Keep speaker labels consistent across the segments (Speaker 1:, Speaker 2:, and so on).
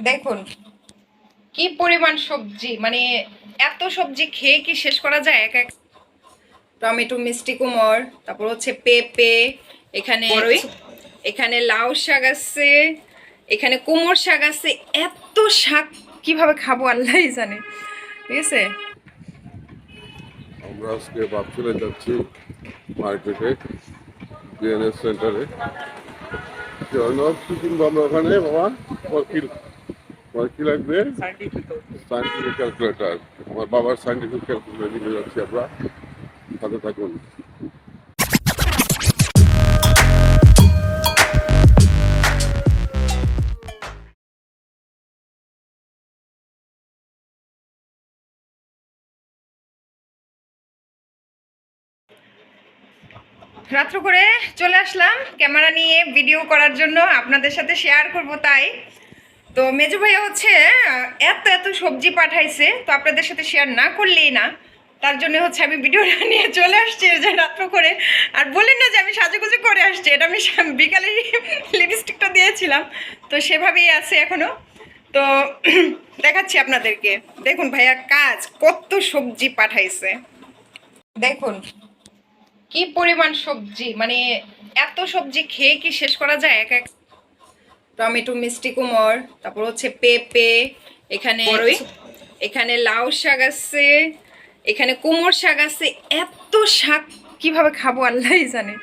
Speaker 1: দেখুন কি পরিমাণ সবজি, মানে এত সবজি খেয়ে কি শেষ করা যায়? এক এক টমেটো, মিষ্টি কুমড়, তারপর হচ্ছে পেঁপে, এখানে এখানে লাউ শাক আছে, এখানে কুমড় শাক আছে। এত শাক কিভাবে খাবো আল্লাহই জানে। ঠিক আছে,
Speaker 2: আমরা আজকে ভাবছিলে যাচ্ছি মার্কেটে, বিএনএস সেন্টারে। কি কিনবো আমরা ওখানে বাবা? কি লাগবে? Scientific calculator. আমার বাবার সায়েন্টিফিক ক্যালকুলেটার নিয়ে যাচ্ছি আমরা। সাথে থাকুন।
Speaker 1: রাত্র করে চলে আসলাম ক্যামেরা নিয়ে ভিডিও করার জন্য, আপনাদের সাথে শেয়ার করব তাই। তো মেজো ভাইয়া হচ্ছে এত এত সবজি পাঠাইছে, তো আপনাদের সাথে শেয়ার না করলেই না। তার জন্য হচ্ছে আমি ভিডিওটা নিয়ে চলে আসছি যে রাত্র করে। আর বলেন না যে আমি সাজুগুজু করে আসছি, এটা আমি বিকালে লিপস্টিকটা দিয়েছিলাম, তো সেভাবেই আছে এখনো। তো দেখাচ্ছি আপনাদেরকে। দেখুন ভাইয়া কাজ কত সবজি পাঠাইছে, দেখুন কি পরিমাণ সবজি, মানে এত সবজি খেয়ে কি শেষ করা যায়? এক এক টমেটো, মিষ্টি কুমড়, তারপর হচ্ছে পেঁপে, এখানে এখানে লাউ শাক আছে, এখানে কুমড় শাক আছে। এত শাক কিভাবে খাবো আল্লাহই জানে।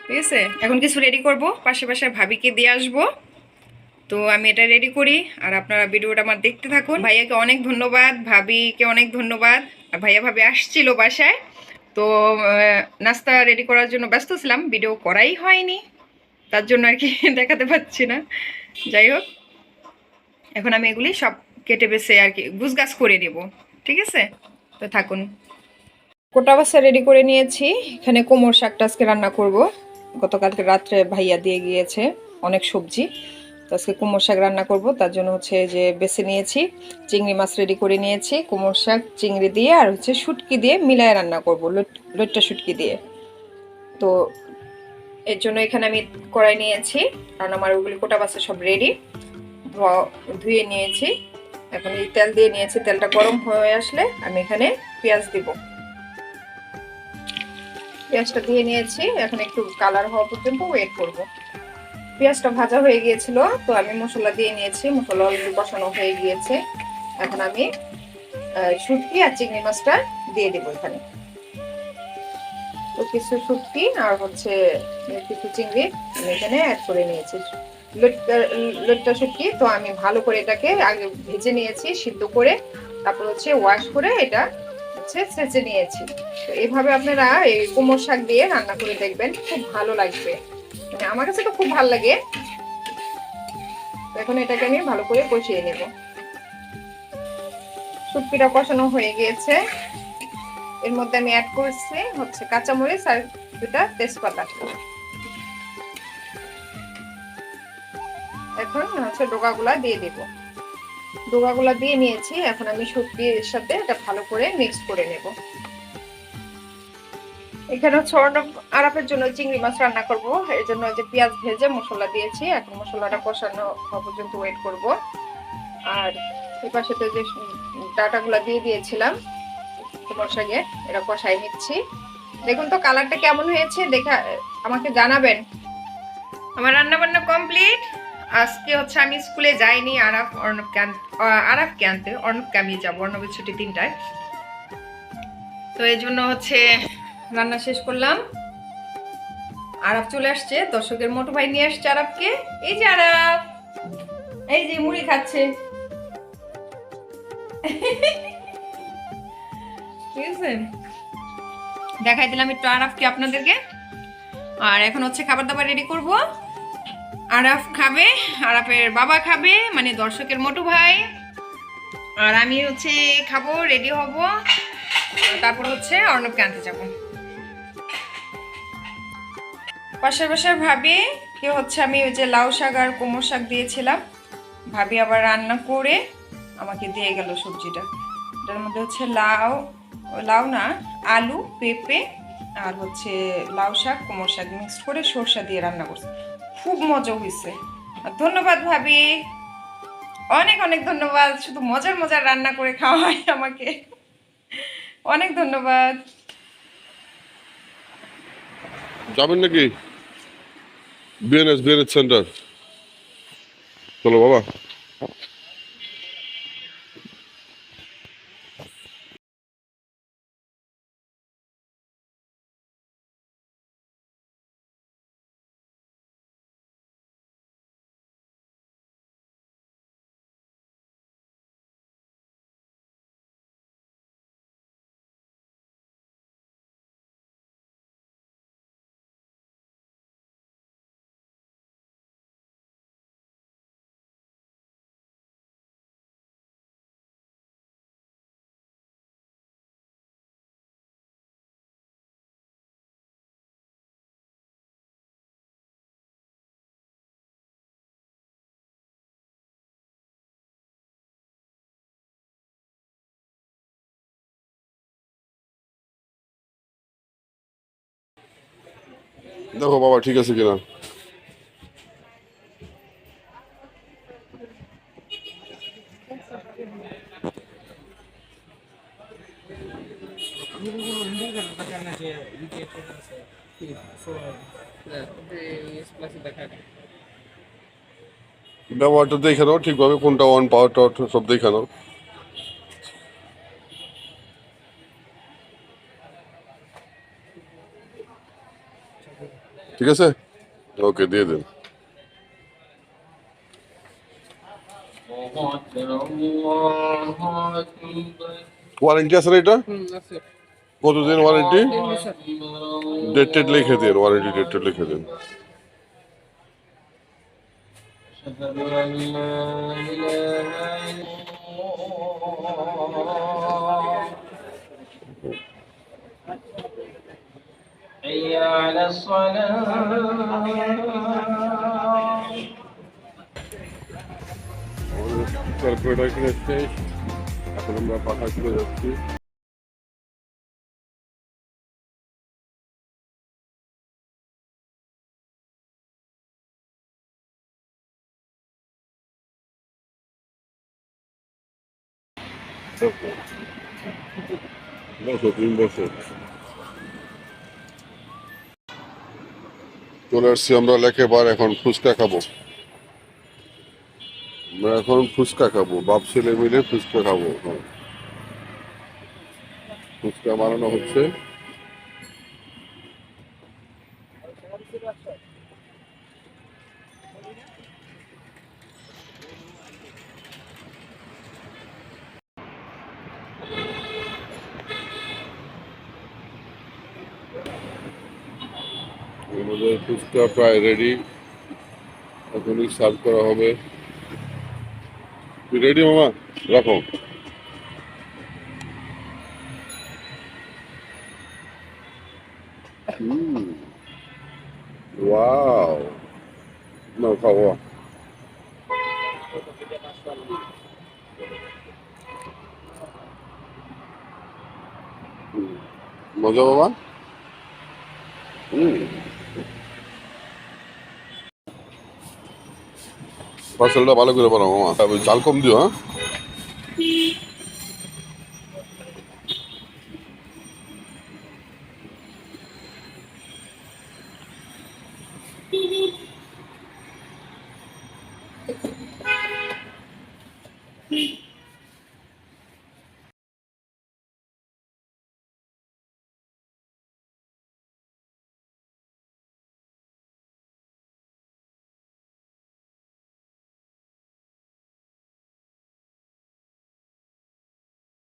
Speaker 1: ঠিক আছে, এখন কিছু রেডি করব, পাশে পাশে ভাবিকে দিয়ে আসবো। তো আমি এটা রেডি করি আর আপনারা ভিডিওটা আমার দেখতে থাকুন। ভাইয়াকে অনেক ধন্যবাদ, ভাবিকে অনেক ধন্যবাদ। আর ভাইয়া ভাবি আসছিল বাসায়, তো নাস্তা রেডি করার জন্য ব্যস্ত ছিলাম, ভিডিও করাই হয়নি, তার জন্য আর কি দেখাতে পাচ্ছি না। যাই হোক, এখন আমি এগুলি সব কেটে বেছে আর কি গুছগাছ করে নেব। ঠিক আছে, তো থাকুন। কোটা বাছা রেডি করে নিয়েছি। এখানে কোমর শাকটা আজকে রান্না করব। গতকালকে রাত্রে ভাইয়া দিয়ে গিয়েছে অনেক সবজি, তো আজকে কুমড়ো শাক রান্না করব। তার জন্য হচ্ছে যে বেছে নিয়েছি, চিংড়ি মাছ রেডি করে নিয়েছি, কুমড়ো শাক চিংড়ি দিয়ে আর হচ্ছে শুটকি দিয়ে মিলায় রান্না করব, লইট্টা শুটকি দিয়ে। তো এর জন্য এখানে আমি কড়াই নিয়েছি, কারণ আমার ওগুলি কোটা বাছা সব রেডি, ধুয়ে নিয়েছি। এখন এই তেল দিয়ে নিয়েছি, তেলটা গরম হয়ে আসলে আমি এখানে পেঁয়াজ দিব। পেঁয়াজটা দিয়ে নিয়েছি, এখন একটু কালার হওয়া পর্যন্ত ওয়েট করব। পেঁয়াজটা ভাজা হয়ে গিয়েছিল, তো আমি মশলা দিয়ে নিয়েছি, মশলা অলরেডি কষানো হয়ে গিয়েছে। এখন আমি শুটকি আর চিংড়ি মাছটা দিয়ে দেবো এখানে। তো কিছু শুটকি আর হচ্ছে কিছু চিংড়ি আমি এখানে অ্যাড করে নিয়েছি। লইট্টা শুটকি তো আমি ভালো করে এটাকে আগে ভেজে নিয়েছি সিদ্ধ করে, তারপর হচ্ছে ওয়াশ করে এটা হচ্ছে ছেঁচে নিয়েছি। তো এইভাবে আপনারা এই কুমড়ো শাক দিয়ে রান্না করে দেখবেন, খুব ভালো লাগবে, মানে আমার কাছে তো খুব ভালো লাগে। তো এখন এটাকে আমি ভালো করে কষিয়ে নেব। শুটকিটা কষানো হয়ে গিয়েছে, এর মধ্যে আমি অ্যাড করছি হচ্ছে কাঁচামরিচ আর দুটা তেজপাতা। এখন হচ্ছে ডোকাগুলা দিয়ে দেব। ডোকাগুলা দিয়ে নিয়েছি, এখন আমি শুটকির সাথে এটা ভালো করে মিক্স করে নেব। এখানে হচ্ছে আরাপের জন্য চিংড়ি মাছ রান্না করব, এর জন্য যে পেঁয়াজ ভেজে মশলা দিয়েছি, এখন মশলাটা কষানো হওয়া পর্যন্ত ওয়েট করব। আর এই পাশে তো যে ডাটাগুলা দিয়ে দিয়েছিলাম কুমড়ো শাকে, এটা কষাই নিচ্ছি। দেখুন তো কালারটা কেমন হয়েছে, দেখা আমাকে জানাবেন। আমার রান্না বান্না কমপ্লিট। আজকে হচ্ছে আমি স্কুলে যাইনি, আরাফকে আনতে অর্ণবকে আমি যাবো, অর্ণবের ছুটি 3টায়। তো এই জন্য হচ্ছে রান্না শেষ করলাম। আরাফ চলে আসছে, দর্শকের মোটো ভাই নিয়ে আসছে আরাফকে। এই যে আরাফ, এই যে মুড়ি খাচ্ছে। ঠিক আছে, দেখাই দিলাম একটু আরাফকে আপনাদেরকে। আর এখন হচ্ছে খাবার দাবার রেডি করব। আরাফ খাবে, আরাফের বাবা খাবে, মানে দর্শকের মোটু ভাই, আর আমি হচ্ছে খাবো, রেডি হব, তারপর হচ্ছে অর্ণবকে আনতে যাবো। পাশের বাসার ভাবি কি হচ্ছে, আমি ওই যে লাউ শাক আর কুমড়ো শাক দিয়েছিলাম, ভাবি আবার রান্না করে আমাকে দিয়ে গেল সবজিটা। এটার মধ্যে হচ্ছে লাউ, লাউ না আলু, পেঁপে আর হচ্ছে লাউ শাক কুমড়ো শাক মিক্সড করে সরষা দিয়ে রান্না করছে, খুব মজা হয়েছে। ধন্যবাদ ভাবি। অনেক অনেক ধন্যবাদ, শুধু মজার মজার রান্না করে খাওয়ায় আমাকে, অনেক ধন্যবাদ।
Speaker 2: যাবেন নাকি বিএনএস সেন্টার? চলো বাবা। দেখো বাবা ঠিক আছে কিনা। ব্যবহারটা দেখে নাও ঠিকভাবে, কোনটা অন পাওয়ার টাওয়ার সব দেখে নাও। ঠিক আছে, ওকে দিয়ে দেন। ওয়ারেন্টি আছে না এটা? কতদিন ওয়ারেন্টি? ডেট টেট লিখে দিন, ওয়ারেন্টি ডেট টেট লিখে দিন।
Speaker 3: حي على الصلاة
Speaker 2: ক্যালকুলেটর কিনে শেষ, এখন আমরা পাখা চলে যাচ্ছি। বসো তুমি বসো। চলে আসছি আমরা লেকেবার, এখন ফুচকা খাবো। আমরা এখন ফুচকা খাবো, বাপ ছেলে মিলে ফুচকা খাবো। ফুচকা বানানো হচ্ছে। আমাদের ফুচকা প্রায় রেডি, এখনই সার্ভ করা হবে। তুই রেডি মামা? রাখো। ওয়াও, নাও খাওয়া। মজা বাবা। পার্সেলটা ভালো করে বানাও মামা, চাল কম দিও হ্যাঁ।